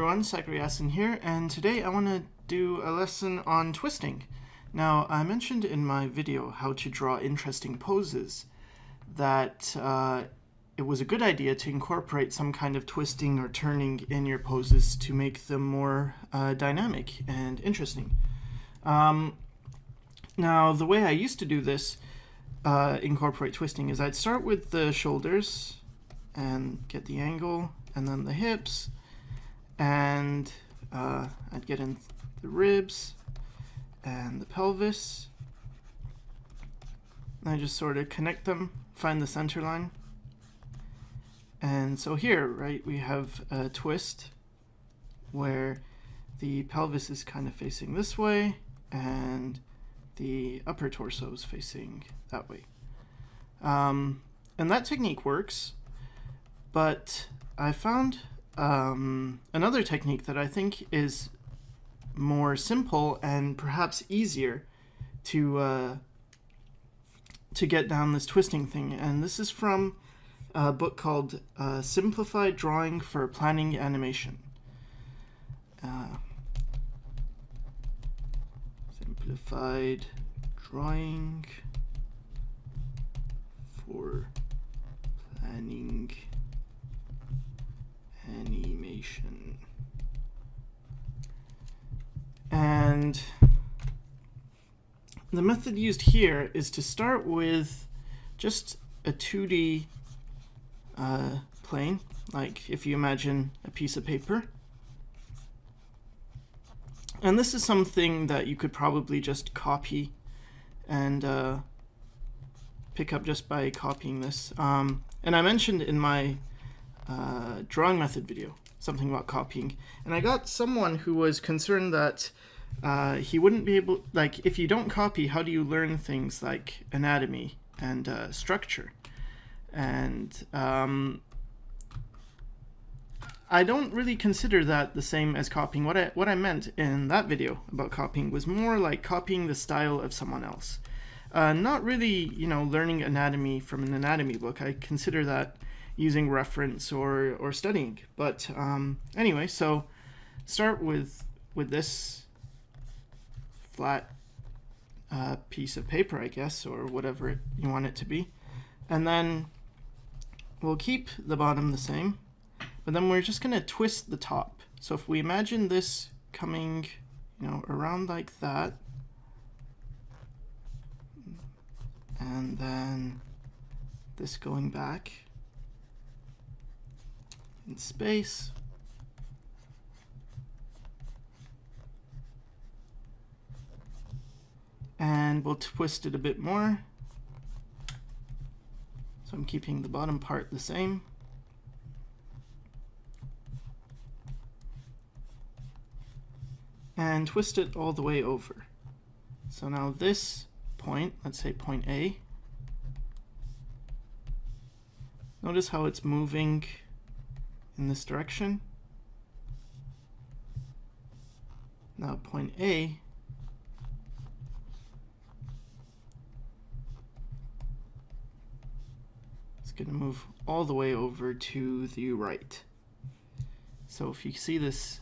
everyone, Sycra here, and today I want to do a lesson on twisting. Now, I mentioned in my video how to draw interesting poses that it was a good idea to incorporate some kind of twisting or turning in your poses to make them more dynamic and interesting. Now, the way I used to do this, incorporate twisting, is I'd start with the shoulders and get the angle, and then the hips, and I'd get in the ribs and the pelvis. And I just sort of connect them, find the center line. And so here, right, we have a twist where the pelvis is kind of facing this way and the upper torso is facing that way. And that technique works, but I found another technique that I think is more simple and perhaps easier to get down this twisting thing. And this is from a book called Simplified Drawing for Planning Animation. Simplified Drawing for Planning Animation. And the method used here is to start with just a 2D plane, like if you imagine a piece of paper. And this is something that you could probably just copy and pick up just by copying this. And I mentioned in my drawing method video something about copying, and I got someone who was concerned that he wouldn't be able, like, if you don't copy, how do you learn things like anatomy and structure? And I don't really consider that the same as copying. What I meant in that video about copying was more like copying the style of someone else. Not really, learning anatomy from an anatomy book. I consider that using reference or studying. But anyway, so start with this flat piece of paper, I guess, or whatever you want it to be. And then we'll keep the bottom the same, but then we're just going to twist the top. So if we imagine this coming, around like that, and then this going back in space, and we'll twist it a bit more. So I'm keeping the bottom part the same. And twist it all the way over. So now this point, let's say point A, notice how it's moving in this direction. Now point A is going to move all the way over to the right. So if you see this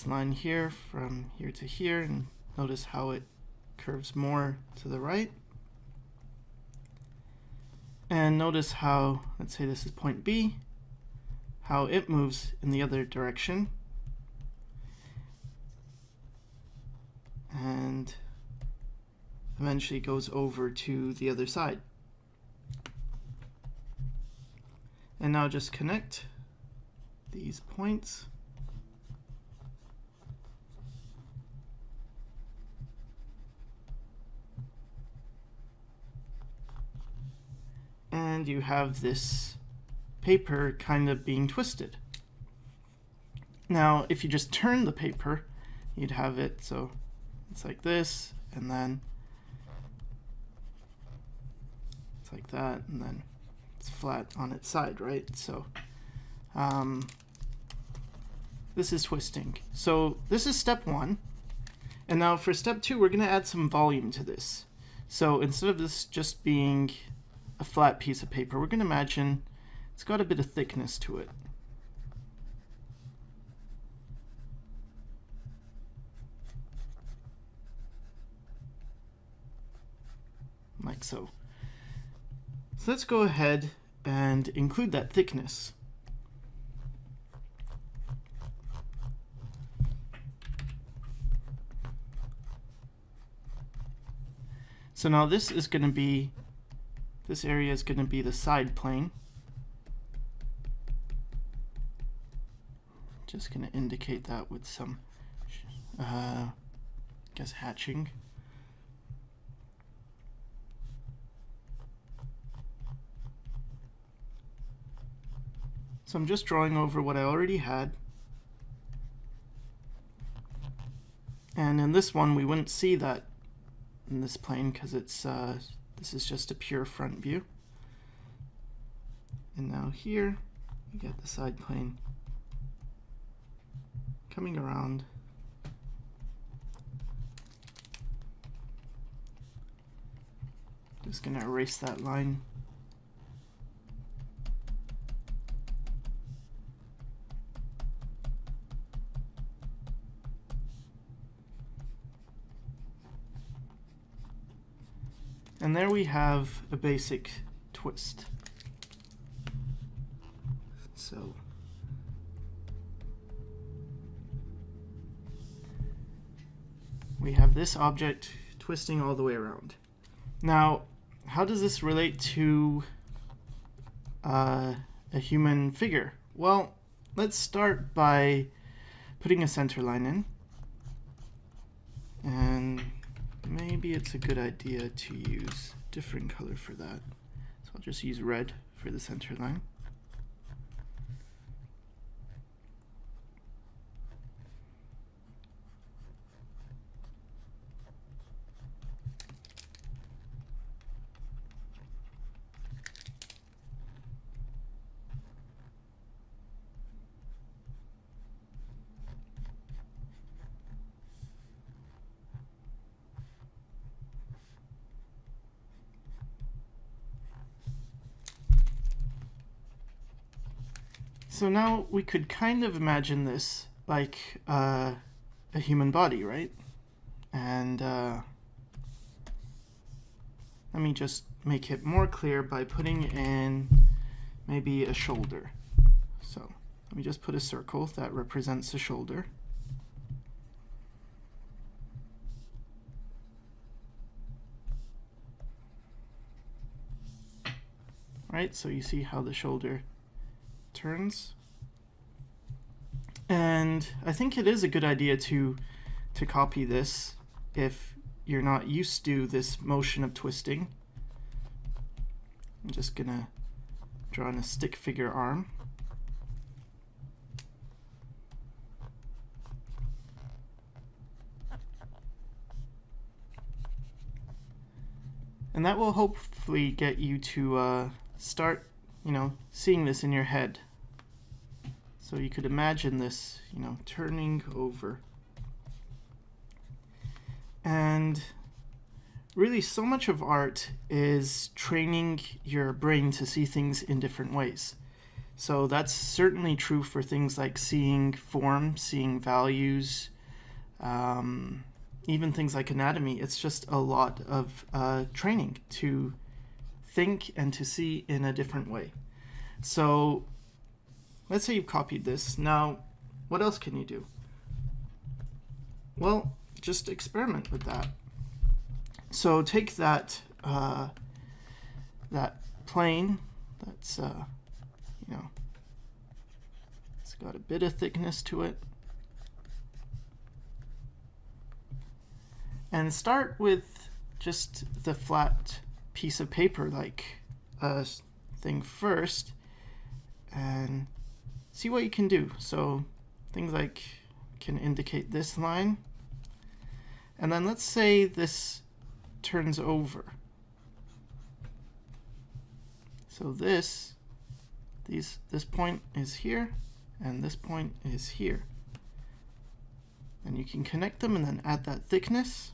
line here from here to here, and notice how it curves more to the right. And notice how, let's say this is point B, how it moves in the other direction. And eventually goes over to the other side. And now just connect these points. And you have this paper kind of being twisted. Now, if you just turn the paper, you'd have it so it's like this, and then it's like that, and then it's flat on its side, right? So this is twisting. So this is step one. And now for step two, we're going to add some volume to this. So instead of this just being a flat piece of paper, we're going to imagine it's got a bit of thickness to it. like so. So let's go ahead and include that thickness. So now this is going to be, this area is going to be the side plane. Just going to indicate that with some, I guess, hatching. So I'm just drawing over what I already had. And in this one, we wouldn't see that in this plane because it's this is just a pure front view. And now here, you get the side plane coming around. Just gonna erase that line. And there we have a basic twist. So we have this object twisting all the way around. Now, how does this relate to a human figure? Well, let's start by putting a center line in. And maybe it's a good idea to use a different color for that. So I'll just use red for the center line. So now we could kind of imagine this like a human body, right? And let me just make it more clear by putting in maybe a shoulder. So let me just put a circle that represents the shoulder. Right, so you see how the shoulder turns. And I think it is a good idea to copy this if you're not used to this motion of twisting. I'm just gonna draw in a stick figure arm. And that will hopefully get you to start, seeing this in your head. So you could imagine this, turning over. And really, so much of art is training your brain to see things in different ways. So that's certainly true for things like seeing form, seeing values, even things like anatomy. It's just a lot of training to think and to see in a different way. So let's say you've copied this. Now, what else can you do? Well, just experiment with that. So take that that plane that's it's got a bit of thickness to it, and start with just the flat piece of paper like thing first, and see what you can do. So things like can indicate this line, and then let's say this turns over. So this point is here, and this point is here. And you can connect them and then add that thickness.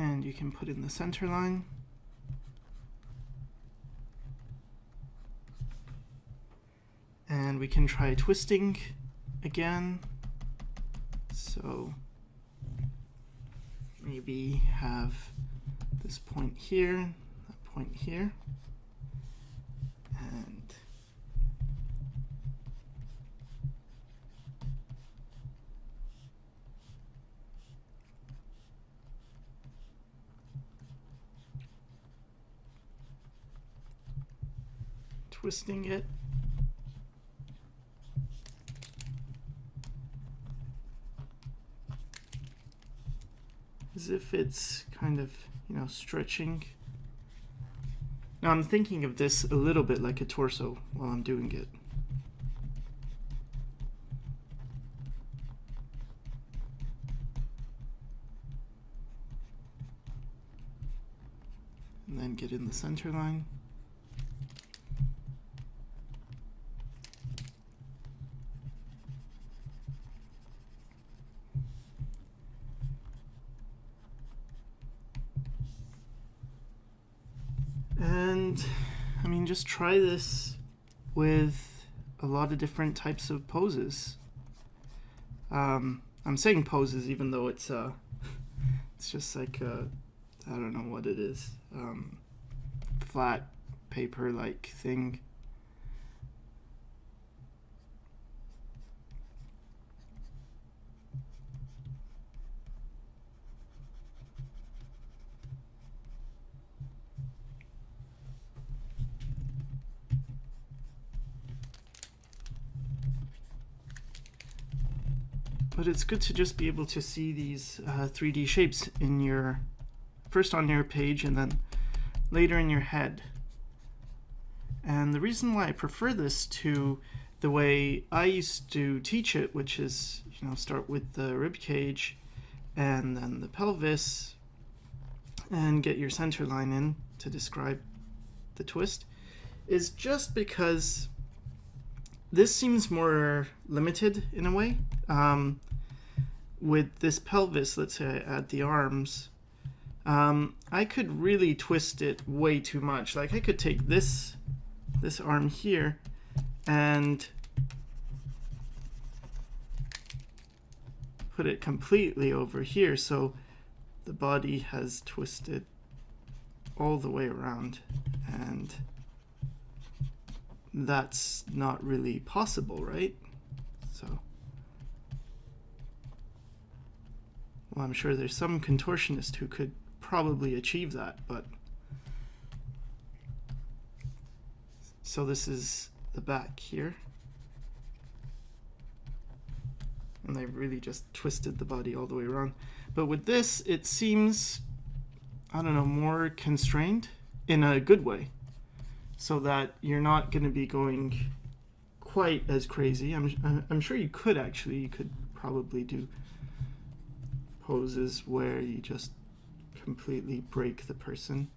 and you can put in the center line. And we can try twisting again. So maybe have this point here, that point here, and twisting it. As if it's kind of, stretching. Now I'm thinking of this a little bit like a torso while I'm doing it. And then get in the center line. And I mean, just try this with a lot of different types of poses. I'm saying poses even though it's just like I don't know what it is, flat paper like thing. But it's good to just be able to see these 3D shapes in your, first on your page and then later in your head. And the reason why I prefer this to the way I used to teach it, which is, start with the rib cage and then the pelvis and get your center line in to describe the twist, is just because this seems more limited in a way. With this pelvis, let's say I add the arms, I could really twist it way too much. Like I could take this arm here and put it completely over here, so the body has twisted all the way around, and that's not really possible, right? So, well, I'm sure there's some contortionist who could probably achieve that, but so this is the back here, and they've really just twisted the body all the way around. But with this, it seems, I don't know, more constrained in a good way, so that you're not going to be going quite as crazy. I'm sure you could probably do poses where you just completely break the person.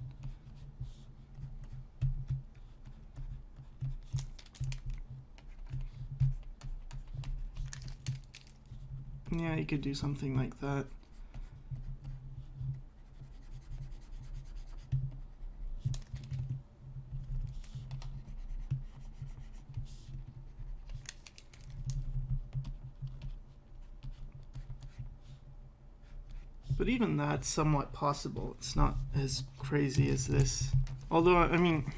Yeah, you could do something like that. But even that's somewhat possible. It's not as crazy as this. Although, I mean,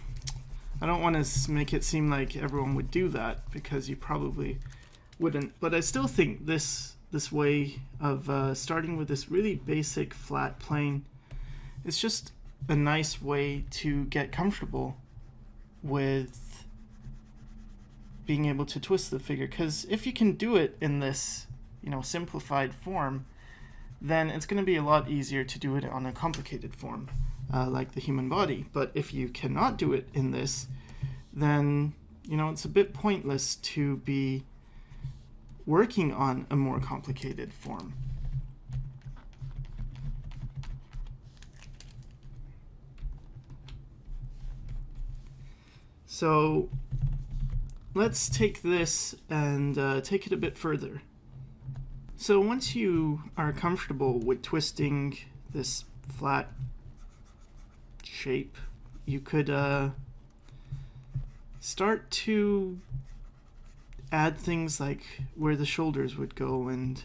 I don't want to make it seem like everyone would do that, because you probably wouldn't. But I still think this way of starting with this really basic flat plane is just a nice way to get comfortable with being able to twist the figure. Because if you can do it in this, simplified form, then it's going to be a lot easier to do it on a complicated form, like the human body. But if you cannot do it in this, then it's a bit pointless to be working on a more complicated form. So let's take this and take it a bit further. So once you are comfortable with twisting this flat shape, you could start to add things like where the shoulders would go, and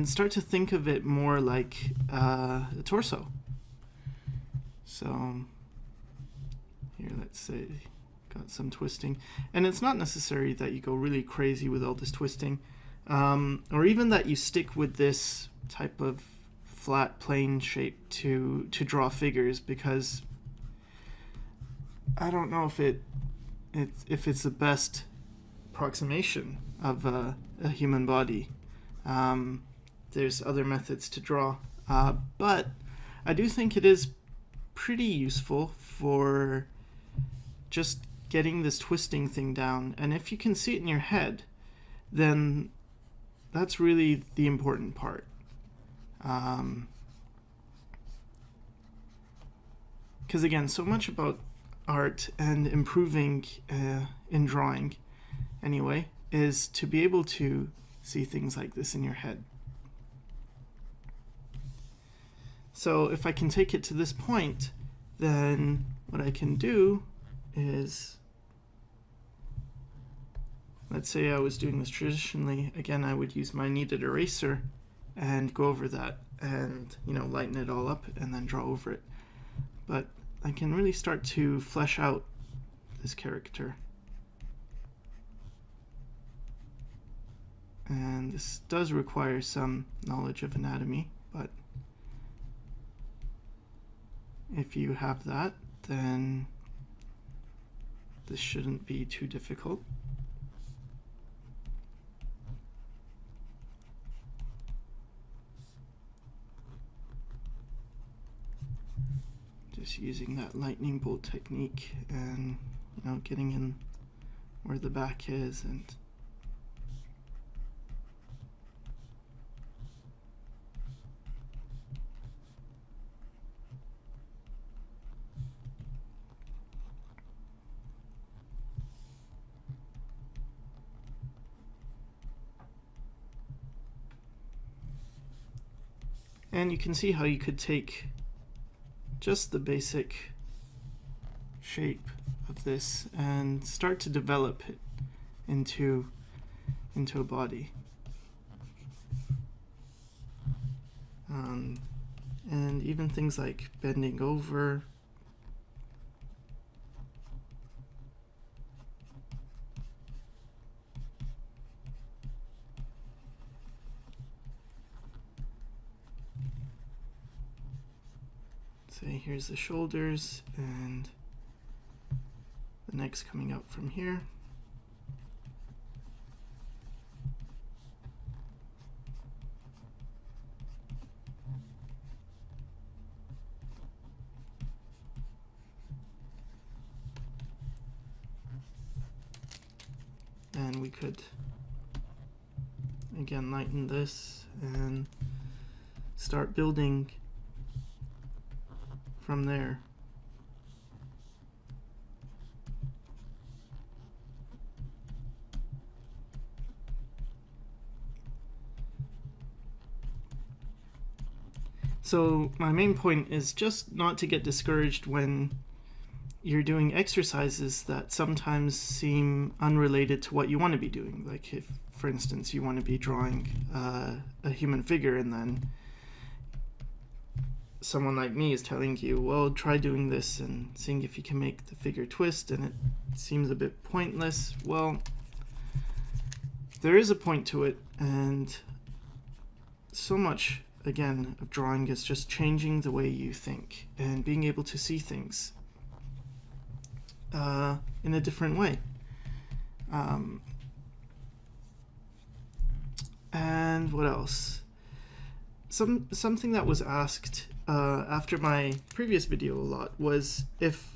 start to think of it more like a torso. So here, let's say, got some twisting, and it's not necessary that you go really crazy with all this twisting, or even that you stick with this type of flat plane shape to draw figures, because I don't know if it's the best approximation of a human body. There's other methods to draw, but I do think it is pretty useful for just getting this twisting thing down. And if you can see it in your head, then that's really the important part. Because again, so much about art and improving in drawing anyway is to be able to see things like this in your head. So if I can take it to this point, then what I can do is, let's say I was doing this traditionally, again I would use my kneaded eraser and go over that and, you know, lighten it all up and then draw over it. But I can really start to flesh out this character. And this does require some knowledge of anatomy, but if you have that, then this shouldn't be too difficult. Just using that lightning bolt technique and, you know, getting in where the back is, and you can see how you could take just the basic shape of this and start to develop it into a body. And even things like bending over, say here's the shoulders and the neck's coming out from here. And we could again lighten this and start building from there. So my main point is just not to get discouraged when you're doing exercises that sometimes seem unrelated to what you want to be doing. Like if, for instance, you want to be drawing a human figure, and then someone like me is telling you, well, try doing this and seeing if you can make the figure twist, and it seems a bit pointless. Well, there is a point to it, and so much, again, of drawing is just changing the way you think and being able to see things in a different way. And what else? Something that was asked after my previous video a lot was if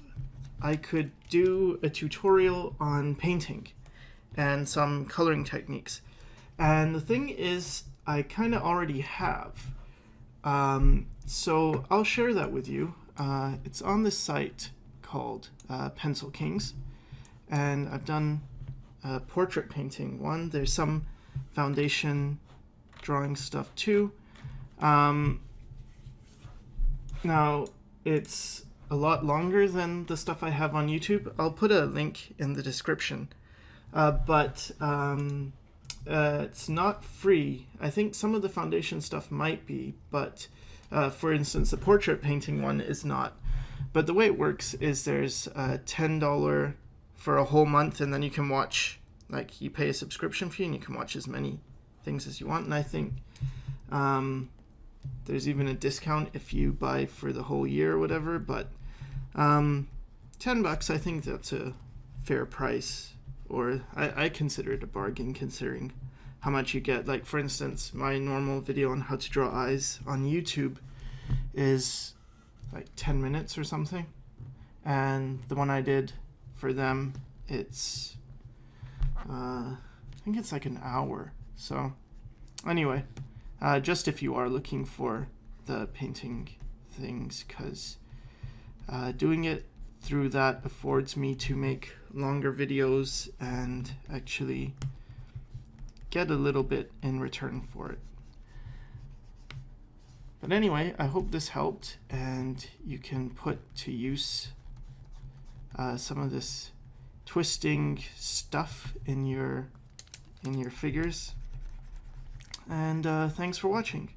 I could do a tutorial on painting and some coloring techniques. And the thing is, I kind of already have. So I'll share that with you. It's on this site called Pencil Kings, and I've done a portrait painting one. There's some foundation drawing stuff too. Now, it's a lot longer than the stuff I have on YouTube. I'll put a link in the description. But it's not free. I think some of the foundation stuff might be, but for instance, the portrait painting one is not. But the way it works is there's a $10 for a whole month, and then you can watch, like, you pay a subscription fee and you can watch as many things as you want. And I think there's even a discount if you buy for the whole year or whatever. But $10, I think that's a fair price, or I consider it a bargain considering how much you get. Like, for instance, my normal video on how to draw eyes on YouTube is like 10 minutes or something, and the one I did for them, it's I think it's like an hour. So anyway, just if you are looking for the painting things, because doing it through that affords me to make longer videos and actually get a little bit in return for it. But anyway, I hope this helped and you can put to use some of this twisting stuff in your figures. And thanks for watching.